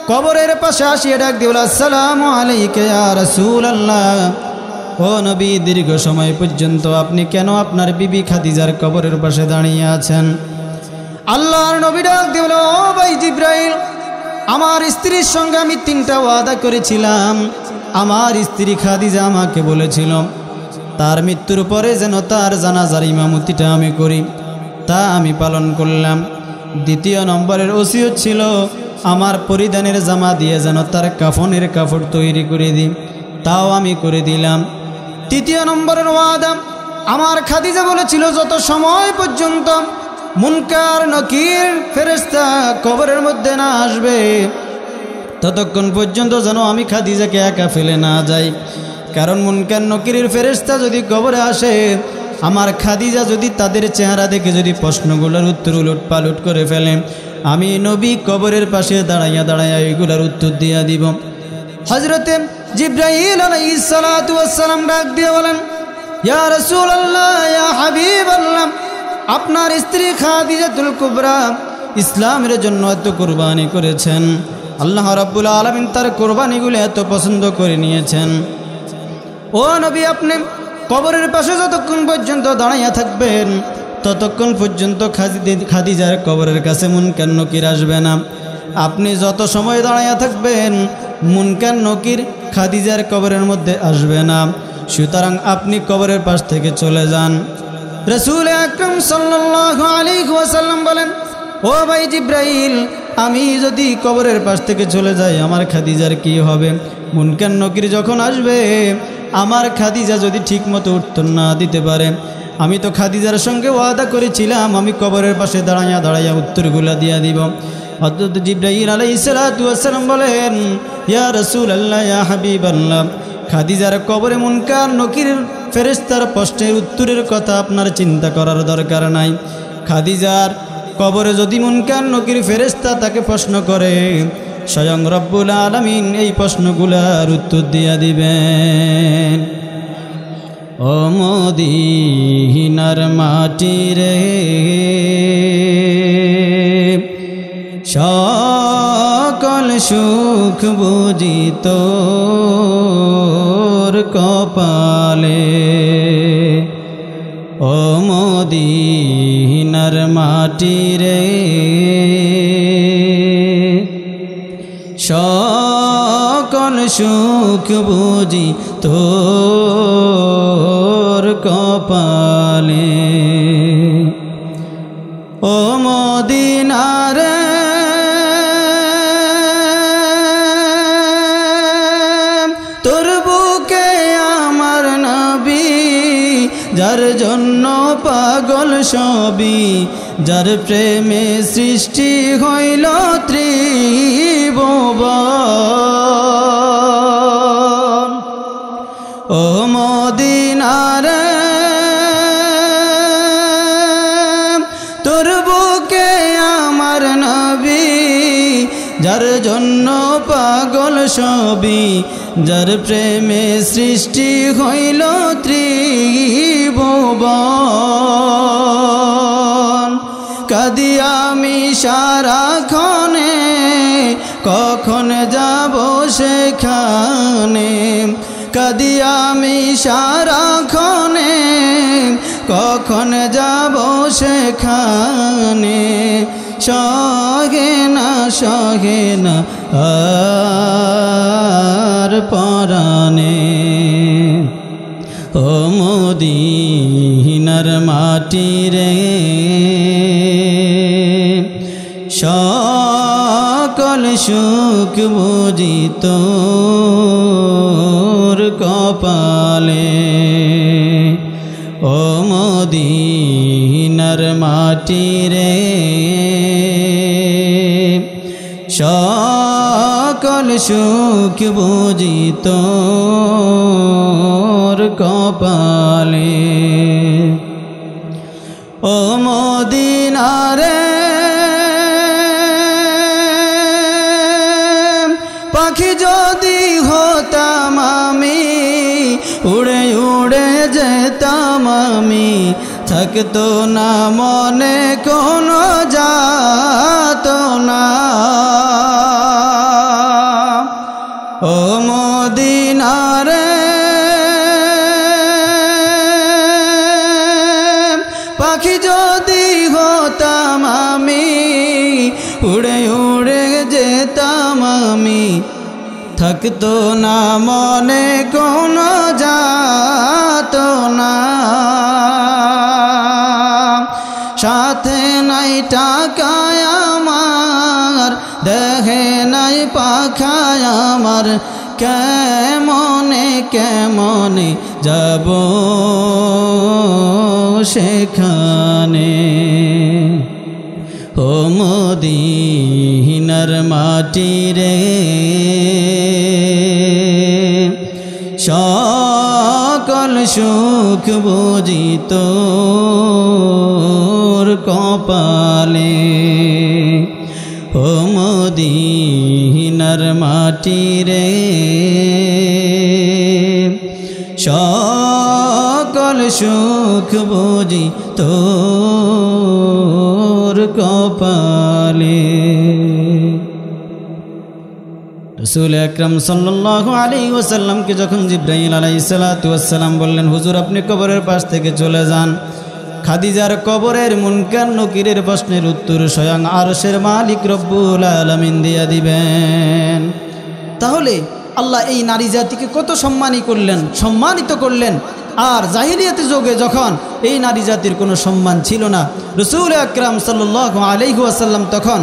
কবরের পাশে আসিয়ে ডাক দিল, আসসালামু আলাইকা ইয়া রাসূলুল্লাহ। ও নবী, দীর্ঘ সময় পর্যন্ত আপনি কেন আপনার বিবি খাদিজার কবরের পাশে দাঁড়িয়ে আছেন? আল্লাহর নবী ডাক দিল, ও ভাই জিবরাইল, আমার স্ত্রীর সঙ্গে আমি 3টা ওয়াদা করেছিলাম। আমার স্ত্রী খাদিজা আমাকে বলেছিল তার মৃত্যুর পরে যেন তার জানাজার ইমামতিটা আমি করি, তা আমি পালন করলাম। 2 নম্বরের ওসিয়ত ছিল আমার পরিধানের জামা দিয়ে যেন তার কাফনের কাপড় তৈরি করে দিই, তাও আমি করে দিলাম। 3 নম্বরের ওয়াদা, আমার খাদিজা বলেছিল যত সময় পর্যন্ত মুনকার নকির ফেরেশতা কবরের মধ্যে না আসবে ততক্ষণ পর্যন্ত যেন আমি খাদিজাকে একা ফেলে না যাই। কারণ মুনকার নকিরের ফেরেশতা যদি কবরে আসে, আমার খাদিজা যদি তাদের চেহারা দেখে যদি প্রশ্নগুলোর উত্তর উলট পালট করে ফেলে, আমি নবী কবরের পাশে দাঁড়াইয়া দাঁড়াইয়া এইগুলোর উত্তর দিয়া দিব। হযরতে জিবরাইল আলাইহিস সালাতু ওয়াস সালাম ডাক দিয়ে বলেন, ইয়া রাসূলুল্লাহ, ইয়া হাবিবাল্লাহ, আপনার স্ত্রী খাদিজাতুল কুবরা ইসলামের জন্য এত কুরবানি করেছেন, আল্লাহ রাব্বুল আলামিন তার কুরবানিগুলো এত পছন্দ করে নিয়েছেন। ও নবী, আপনি কবরের পাশে যতক্ষণ পর্যন্ত দাঁড়াইয়া থাকবেন ততক্ষণ পর্যন্ত খাদিজার কবরের কাছে মুনকার নকির আসবে না। আপনি যত সময় দাঁড়াইয়া থাকবেন মুনকার নকির খাদিজার কবরের মধ্যে আসবে না। সুতরাং আপনি কবরের পাশ থেকে চলে যান। রাসূল আকরাম সাল্লাল্লাহু আলাইহি ওয়াসাল্লাম বলেন, ও ভাই জিবরাইল, আমি যদি কবরের পাশ থেকে চলে যাই আমার খাদিজার কি হবে? মুনকার নকির যখন আসবে, আমার খাদিজা যদি ঠিক মতো উত্তর না দিতে পারে, আমি তো খাদিজার সঙ্গে ওয়াদা করেছিলাম আমি কবরের পাশে দাঁড়াইয়া দাঁড়াইয়া উত্তরগুলা দিয়া দিব। হযরত জিবরাইল আলাইহিস সালাতু ওয়াস সালাম বলেন, ইয়া রাসূলুল্লাহ, ইয়া হাবিবাল্লাহ, খাদিজার কবরে মুনকার নকির ফেরেশতার প্রশ্নের উত্তরের কথা আপনার চিন্তা করার দরকার নাই। খাদিজার কবরে যদি মুনকার নকির ফেরেশতা তাকে প্রশ্ন করে, স্বয়ং রব্বুল আলামিন এই প্রশ্নগুলার উত্তর দিয়া দিবেন। ও মদিনার মাটি রে, সকল সুখ বুঝি তোর কপালে। ও মদিনার মাটি রে, সকল সুখ বুঝি তোর কপালে। ও মদিনারে, তোর বুকে আমার নবী, যার জন্য পাগল সবই, যার প্রেমে সৃষ্টি হইল ত্রিভুবন। ও মদিনারে, তোর বুকে আমার নবী, যার জন্য পাগল সবই, যার প্রেমে সৃষ্টি হইল ত্রিভুবন। কাঁদি আমি সারাক্ষণে, কখন যাব সেখানে? কাঁদি আমি সারাক্ষণে, কখন যাব সেখানে? সহে না সহে না আর পরাণে। ও মদিনার মাটি রে, সকল সুখ বুঝি তোর কপালে। ও মদিনার মাটি রে, সকল সুখ বুঝি তোর কপালে। ও মদিনারে, পাখি যদি হতাম আমি, উড়ে উড়ে যেতাম আমি, থাকতো না মনে কোনো যাতনা। ও মদিনারে, পাখি যদি হতাম আমি, উড়ে উড়ে যেতাম আমি, থাকতো না মনে কোনো যাতনা। সাথে নাই টাকায় আমার, দেহে নাই পাখায় আমার, কেমনে কেমনে যাব সেখানে। ও মদিনার মাটি রে সকল সুখ বুঝি তোর কপালে ও মদিনার মাটি রে সকল সুখ বুঝি তোর কপালে। রাসূল আকরাম সাল্লাল্লাহু আলাইহি ওয়াসাল্লামকে যখন জিবরাইল আলাইহিস সালাতু ওয়াস সালাম বললেন, হুজুর আপনি কবরের পাশ থেকে চলে যান, খাদিজার কবরের মুনকার নকিরের প্রশ্নের উত্তর স্বয়ং আরশের মালিক রব্বুল আলামিন দিয়া দিবেন। তাহলে আল্লাহ এই নারী জাতিকে কত সম্মানিত করলেন। আর জাহিলিয়াতের যুগে যখন এই নারী জাতির কোনো সম্মান ছিল না, রাসূল আকরাম সাল্লাল্লাহু আলাইহি ওয়াসাল্লাম তখন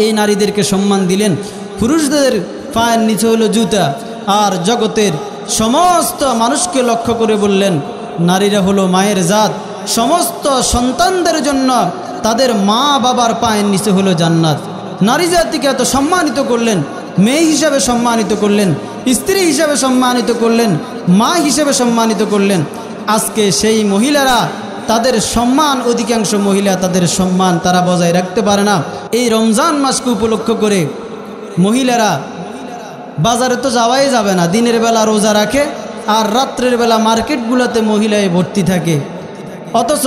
এই নারীদেরকে সম্মান দিলেন। পুরুষদের পায়ের নিচে হলো জুতা, আর জগতের সমস্ত মানুষকে লক্ষ্য করে বললেন নারীরা হলো মায়ের জাত, সমস্ত সন্তানদের জন্য তাদের মা বাবার পায়ের নিচে হলো জান্নাত। নারী জাতিকে এত সম্মানিত করলেন, মেয়ে হিসাবে সম্মানিত করলেন, স্ত্রী হিসাবে সম্মানিত করলেন, মা হিসাবে সম্মানিত করলেন। আজকে সেই মহিলারা তাদের সম্মান, অধিকাংশ মহিলা তাদের সম্মান তারা বজায় রাখতে পারে না। এই রমজান মাসকে উপলক্ষ করে মহিলারা বাজারে তো যাওয়াই যাবে না, দিনের বেলা রোজা রাখে আর রাত্রের বেলা মার্কেটগুলোতে মহিলায় ভর্তি থাকে। অথচ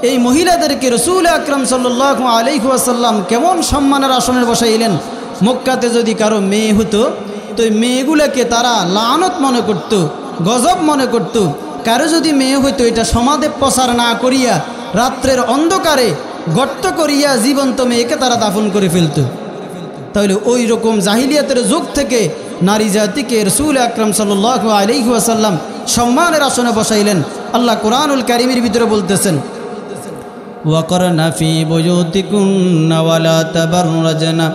এই মহিলাদেরকে রাসূল আকরাম সাল্লাল্লাহু আলাইহি ওয়াসাল্লাম কেমন সম্মানের আসনে বসাইলেন। মক্কাতে যদি কারো মেয়ে হতো তো মেয়েগুলোকে তারা লানত মনে করত, গজব মনে করত। কারো যদি মেয়ে হইতো এটা সমাজে প্রচার না করিয়া রাত্রের অন্ধকারে গর্ত করিয়া জীবন্ত মেয়েকে তারা দাফন করে ফেলত। তাহলে ওই রকম জাহিলিয়াতের যুগ থেকে নারী জাতিকে রাসূল আকরাম সাল্লাল্লাহু আলাইহি ওয়াসাল্লাম সম্মানের আসনে বসাইলেন। আল্লাহ কুরআনুল কারীমের ভিতরে বলতেছেন, ওয়াকরনা ফি বুয়ুতিকুন্না ওয়ালা তাবাররাজনা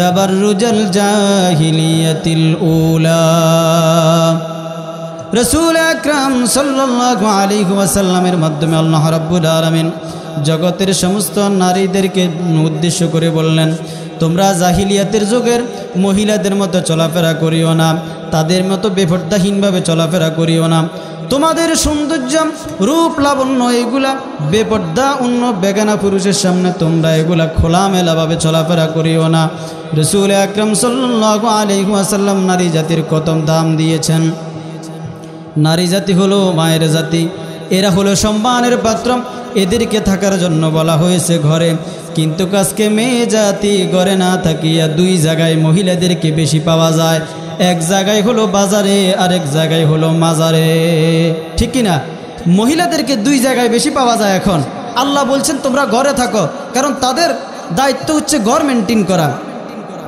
তাবাররুজাল জাহিলিয়াতিল উলা। রাসূল আকরাম সাল্লাল্লাহু আলাইহি ওয়াসাল্লামের মাধ্যমে আল্লাহ রাব্বুল আলামিন জগতের সমস্ত নারীদেরকে উদ্দেশ্য করে বললেন, তোমরা জাহিলিয়াতের যুগের মহিলাদের মতো চলাফেরা করিও না, তাদের মতো বেপর্দাহীনভাবে চলাফেরা করিও না। তোমাদের সৌন্দর্য, রূপ, লাবণ্য এগুলা বেপর্দা অন্য বেগানা পুরুষের সামনে তোমরা এগুলা খোলামেলাভাবে চলাফেরা করিও না। রাসূল আকরাম সাল্লাল্লাহু আলাইহি ওয়াসাল্লাম নারী জাতির কত দাম দিয়েছেন। নারী জাতি হলো মায়ের জাতি, এরা হলো সম্মানের পাত্র, এদেরকে থাকার জন্য বলা হয়েছে ঘরে। কিন্তু আজকে মেয়ে জাতি ঘরে না থাকিয়া দুই জায়গায় মহিলাদেরকে বেশি পাওয়া যায়। এক জায়গায় হলো বাজারে, আরেক জায়গায় হলো মাজারে, ঠিক কিনা? মহিলাদেরকে দুই জায়গায় বেশি পাওয়া যায় এখন। আল্লাহ বলছেন তোমরা ঘরে থাকো, কারণ তাদের দায়িত্ব হচ্ছে ঘর মেনটেন করা।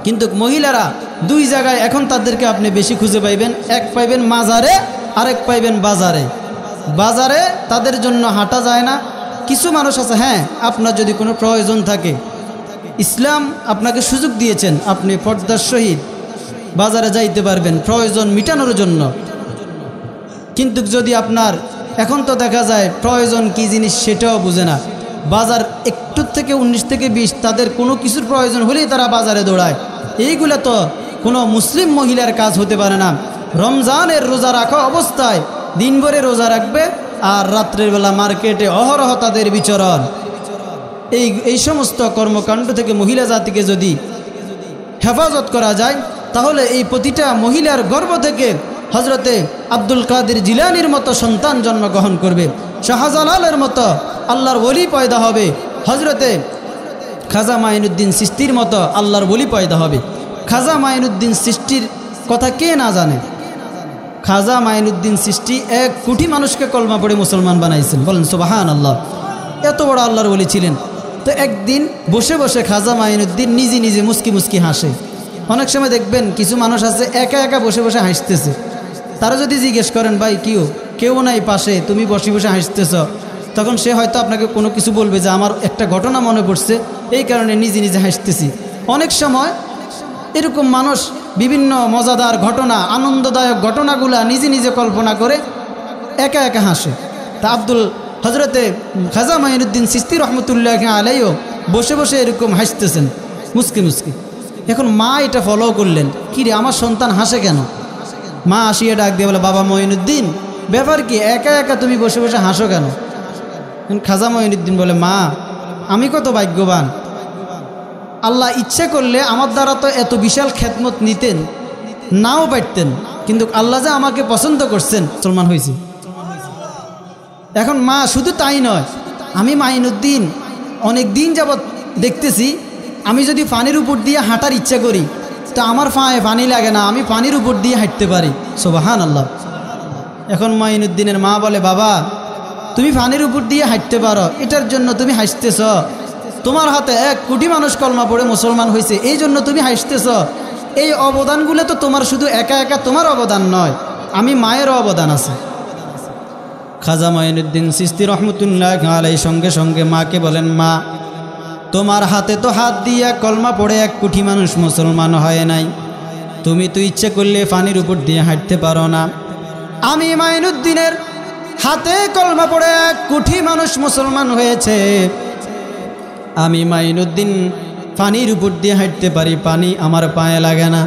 কিন্তু মহিলারা দুই জায়গায় এখন তাদেরকে আপনি বেশি খুঁজে পাইবেন। এক পাইবেন মাজারে, আরেক পাইবেন বাজারে। বাজারে তাদের জন্য হাঁটা যায় না। কিছু মানুষ আছে, হ্যাঁ আপনার যদি কোনো প্রয়োজন থাকে, ইসলাম আপনাকে সুযোগ দিয়েছেন, আপনি পর্দার সহিত বাজারে যাইতে পারবেন প্রয়োজন মিটানোর জন্য। কিন্তু যদি আপনার এখন তো দেখা যায় প্রয়োজন কি জিনিস সেটাও বুঝে না, বাজার একটু থেকে 19 থেকে 20 তাদের কোনো কিছুর প্রয়োজন হলেই তারা বাজারে দৌড়ায়। এইগুলো তো কোনো মুসলিম মহিলার কাজ হতে পারে না। রমজানের রোজা রাখা অবস্থায় দিনভরে রোজা রাখবে আর রাত্রের বেলা মার্কেটে অহরহ তাদের বিচরণ। এই সমস্ত কর্মকাণ্ড থেকে মহিলা জাতিকে যদি হেফাজত করা যায়, তাহলে এই প্রতিটা মহিলার গর্ভ থেকে হজরতে আব্দুল কাদের জিলানির মতো সন্তান জন্মগ্রহণ করবে, শাহজালালের মতো আল্লাহর ওলি পয়দা হবে, হজরতে খাজা মাইনুদ্দিন চিশতির মতো আল্লাহর ওলি পয়দা হবে। খাজা মাইনুদ্দিন চিশতির কথা কে না জানে? খাজা মাইনুদ্দিন চিশতি 1 কোটি মানুষকে কলমা পড়ে মুসলমান বানাইছেন, বলেন সুবহানাল্লাহ। এত বড় আল্লাহর ওলি ছিলেন। তো একদিন বসে বসে খাজা মাইনুদ্দিন নিজে নিজে মুস্কি মুস্কি হাসে। অনেক সময় দেখবেন কিছু মানুষ আছে একা একা বসে বসে হাসতেছে। তারা যদি জিজ্ঞেস করেন ভাই কেউ নাই পাশে, তুমি বসে বসে হাসতেছ, তখন সে হয়তো আপনাকে কোনো কিছু বলবে যে আমার একটা ঘটনা মনে পড়ছে, এই কারণে নিজে নিজে হাসতেছি। অনেক সময় এরকম মানুষ বিভিন্ন মজাদার ঘটনা, আনন্দদায়ক ঘটনাগুলা নিজে নিজে কল্পনা করে একা একা হাসে। তা হজরতে খাজা মাইনুদ্দিন চিশতি রহমতুল্লাহ আলাইহিও বসে বসে এরকম হাসতেছেন মুসকি মুসকি। এখন মা এটা ফলো করলেন, কি রে আমার সন্তান হাসে কেন? মা আসিয়ে ডাক দিয়ে বলে, বাবা মঈনুদ্দিন, ব্যাপার কি, একা একা তুমি বসে বসে হাসো কেন? খাজা মঈনুদ্দিন বলে, মা আমি কত ভাগ্যবান, আল্লাহ ইচ্ছে করলে আমার দ্বারা তো এত বিশাল খেদমত নিতেন নাও পারতেন, কিন্তু আল্লাহ যে আমাকে পছন্দ করছেন, মুসলমান হয়েছে। এখন মা শুধু তাই নয়, আমি মঈনুদ্দিন অনেক দিন যাবৎ দেখতেছি, আমি যদি পানির উপর দিয়ে হাঁটার ইচ্ছা করি তো আমার পায়ে পানি লাগে না, আমি পানির উপর দিয়ে হাঁটতে পারি। সুবহানাল্লাহ। এখন মঈনুদ্দিনের মা বলে, বাবা তুমি পানির উপর দিয়ে হাঁটতে পারো, এটার জন্য তুমি হাসতেছ? তোমার হাতে 1 কোটি মানুষ কলমা পড়ে মুসলমান হয়েছে, এই জন্য তুমি হাসতেছ? এই অবদানগুলো তো তোমার শুধু একা একা তোমার অবদান নয়, আমি মায়েরও অবদান আছে। খাজা মঈনুদ্দিন চিশতি রহমতুল্লাহ আলাইহি সঙ্গে সঙ্গে মাকে বলেন, মা তোমার হাতে তো হাত দিয়া কলমা পড়ে 1 কোটি মানুষ মুসলমান হয় নাই, তুমি তো ইচ্ছে করলে পানির উপর দিয়ে হাঁটতে পারো না। আমি মঈনুদ্দিনের হাতে কলমা পড়ে 1 কোটি মানুষ মুসলমান হয়েছে, আমি মঈনুদ্দিন পানির উপর দিয়ে হাঁটতে পারি, পানি আমার পায়ে লাগে না।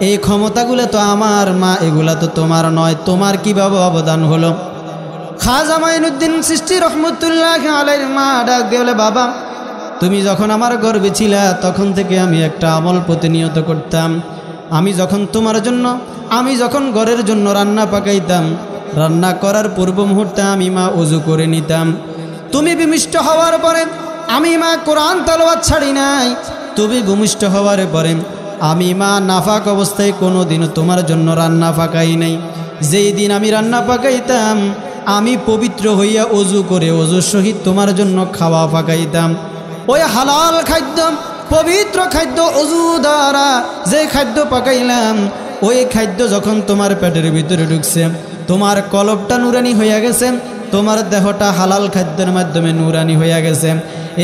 এই ক্ষমতাগুলো তো আমার, মা এগুলা তো তোমার নয়, তোমার কিভাবে অবদান হলো? খাজা মঈনুদ্দিন চিশতি রহমতুল্লাহ আলাইহির মা ডাক দিয়ে বলে, বাবা তুমি যখন আমার গর্ভে ছিলা তখন থেকে আমি একটা আমল প্রতিনিয়ত করতাম। আমি যখন ঘরের জন্য রান্না পাকাইতাম, রান্না করার পূর্ব মুহূর্তে আমি মা ওযু করে নিতাম। তুমি ভূমিষ্ঠ হওয়ার পরে আমি মা কোরআন তেলাওয়াত ছাড়ি নাই, তুমি ভূমিষ্ঠ হওয়ার পরে আমি মা নাফাক অবস্থায় কোনোদিনও তোমার জন্য রান্না পাকাই নাই। যেই দিন আমি রান্না পাকাইতাম আমি পবিত্র হইয়া ওযু করে ওযুর সহিত তোমার জন্য খাওয়া পাকাইতাম। ওই হালাল খাদ্য, পবিত্র খাদ্য, ওযু দ্বারা যে খাদ্য পাকাইলাম, ওই খাদ্য যখন তোমার পেটের ভিতরে ঢুকছে, তোমার কলবটা নুরানি হইয়া গেছে, তোমার দেহটা হালাল খাদ্যের মাধ্যমে নুরানি হইয়া গেছে।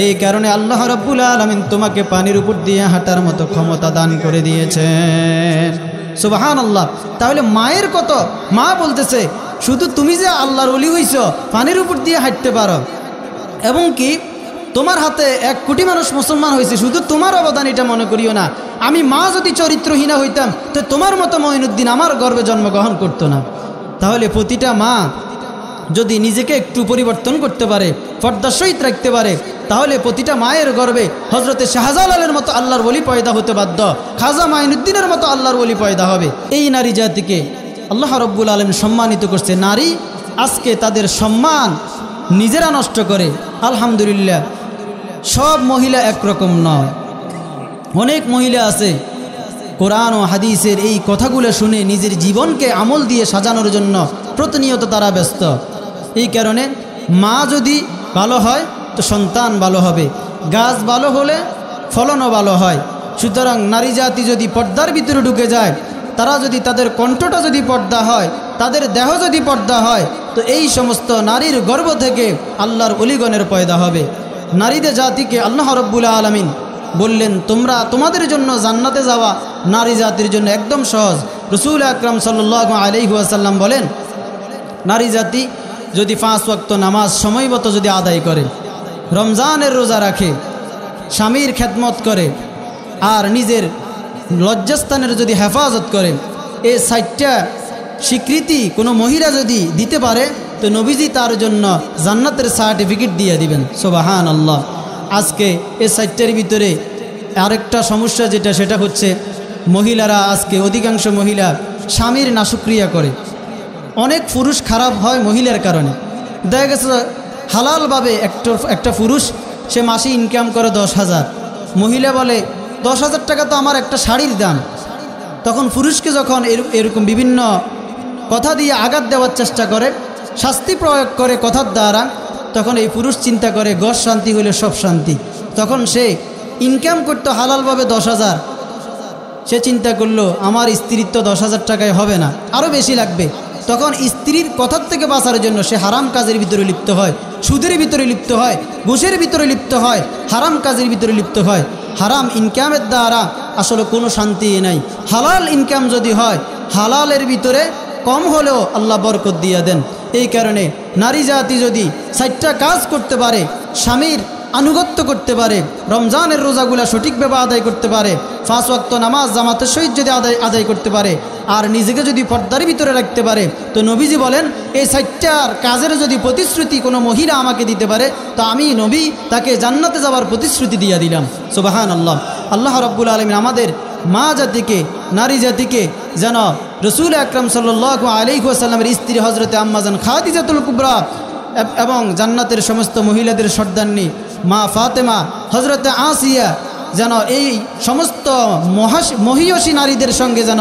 এই কারণে আল্লাহ রাব্বুল আলামিন তোমাকে পানির উপর দিয়ে হাঁটার মতো ক্ষমতা দান করে দিয়েছেন। সুবহানাল্লাহ। তাহলে মায়ের কত, মা বলতেছে শুধু তুমি যে আল্লাহর ওলি হইছ, পানির উপর দিয়ে হাঁটতে পারো, এবং কি তোমার হাতে 1 কোটি মানুষ মুসলমান হয়েছে, শুধু তোমার অবদান এটা মনে করিও না। আমি মা যদি চরিত্রহীনা হইতাম তো তোমার মতো মঈনুদ্দিন আমার গর্ভে জন্মগ্রহণ করতো না। তাহলে প্রতিটা মা যদি নিজেকে একটু পরিবর্তন করতে পারে, পর্দার সহিত রাখতে পারে, তাহলে প্রতিটা মায়ের গর্ভে হজরতে শাহজালালের মতো আল্লাহর ওলি পয়দা হতে বাধ্য, খাজা মঈনুদ্দিনের মতো আল্লাহর ওলি পয়দা হবে। এই নারী জাতিকে আল্লাহ রাব্বুল আলামিন সম্মানিত করছে। নারী আজকে তাদের সম্মান নিজেরা নষ্ট করে। আলহামদুলিল্লাহ, সব মহিলা একরকম নয়। অনেক মহিলা আছে কোরআন ও হাদিসের এই কথাগুলো শুনে নিজের জীবনকে আমল দিয়ে সাজানোর জন্য প্রতিনিয়ত তারা ব্যস্ত। এই কারণে মা যদি ভালো হয় তো সন্তান ভালো হবে, গাছ ভালো হলে ফলনও ভালো হয়। সুতরাং নারী জাতি যদি পর্দার ভিতরে ঢুকে যায়, তারা যদি তাদের কণ্ঠটা যদি পর্দা হয়, তাদের দেহ যদি পর্দা হয়, তো এই সমস্ত নারীর গর্ভ থেকে আল্লাহর ওলিগণের পয়দা হবে। নারীদের জাতিকে আল্লাহ রাব্বুল আলামিন বললেন, তোমরা তোমাদের জন্য জান্নাতে যাওয়া নারী জাতির জন্য একদম সহজ। রাসূল আকরাম সাল্লাল্লাহু আলাইহি ওয়াসাল্লাম বলেন, নারী জাতি যদি 5 ওয়াক্ত নামাজ সময়মতো যদি আদায় করে, রমজানের রোজা রাখে, স্বামীর খেদমত করে, আর নিজের লজ্জাস্থানের যদি হেফাজত করে, এই 4টা স্বীকৃতি কোনো মহিলা যদি দিতে পারে তো নবীজি তার জন্য জান্নাতের সার্টিফিকেট দিয়ে দিবেন। সুবহানাল্লাহ। আজকে এই 4টার ভিতরে আরেকটা সমস্যা যেটা, সেটা হচ্ছে মহিলারা আজকে অধিকাংশ মহিলা স্বামীর নাশুক্রিয়া করে। অনেক পুরুষ খারাপ হয় মহিলার কারণে। দেখা গেছে হালালভাবে একটা পুরুষ সে মাসে ইনকাম করে 10,000, মহিলা বলে 10,000 টাকা তো আমার একটা শাড়ির দাম। তখন পুরুষকে যখন এরকম বিভিন্ন কথা দিয়ে আঘাত দেওয়ার চেষ্টা করে, শাস্তি প্রয়োগ করে কথার দ্বারা, তখন এই পুরুষ চিন্তা করে ঘর শান্তি হলে সব শান্তি। তখন সে ইনকাম করতো হালালভাবে 10,000, সে চিন্তা করলো আমার স্ত্রীর তো 10,000 টাকায় হবে না, আরও বেশি লাগবে। তখন স্ত্রীর কথার থেকে বাঁচার জন্য সে হারাম কাজের ভিতরে লিপ্ত হয়, সুদের ভিতরে লিপ্ত হয়, ঘুষের ভিতরে লিপ্ত হয়, হারাম কাজের ভিতরে লিপ্ত হয়। হারাম ইনকামের দ্বারা আসলে কোনো শান্তি নাই। হালাল ইনকাম যদি হয়, হালালের ভিতরে কম হলেও আল্লাহ বরকত দিয়ে দেন। এই কারণে নারী জাতি যদি 4টা কাজ করতে পারে, স্বামীর আনুগত্য করতে পারে, রমজানের রোজাগুলা সঠিকভাবে আদায় করতে পারে, 5 ওয়াক্ত নামাজ জামাতের সহিত যদি আদায় করতে পারে, আর নিজেকে যদি পর্দার ভিতরে রাখতে পারে, তো নবীজি বলেন এই 4টার কাজের যদি প্রতিশ্রুতি কোনো মহিলা আমাকে দিতে পারে, তো আমি নবী তাকে জান্নাতে যাওয়ার প্রতিশ্রুতি দিয়ে দিলাম। সুবহানাল্লাহ। আল্লাহ রাব্বুল আলামিন আমাদের মা জাতিকে, নারী জাতিকে যেন রসুল আকরাম সাল্লাল্লাহু আলাইহি ওয়াসাল্লামের স্ত্রী হজরতে আম্মাজান খাদিজাতুল কুবরা এবং জান্নাতের সমস্ত মহিলাদের সর্দারনী মা ফাতেমা, হজরতে আসিয়া, যেন এই সমস্ত মহিয়সী নারীদের সঙ্গে যেন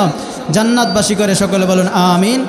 জান্নাতবাসী করে। সকলে বলুন আমিন।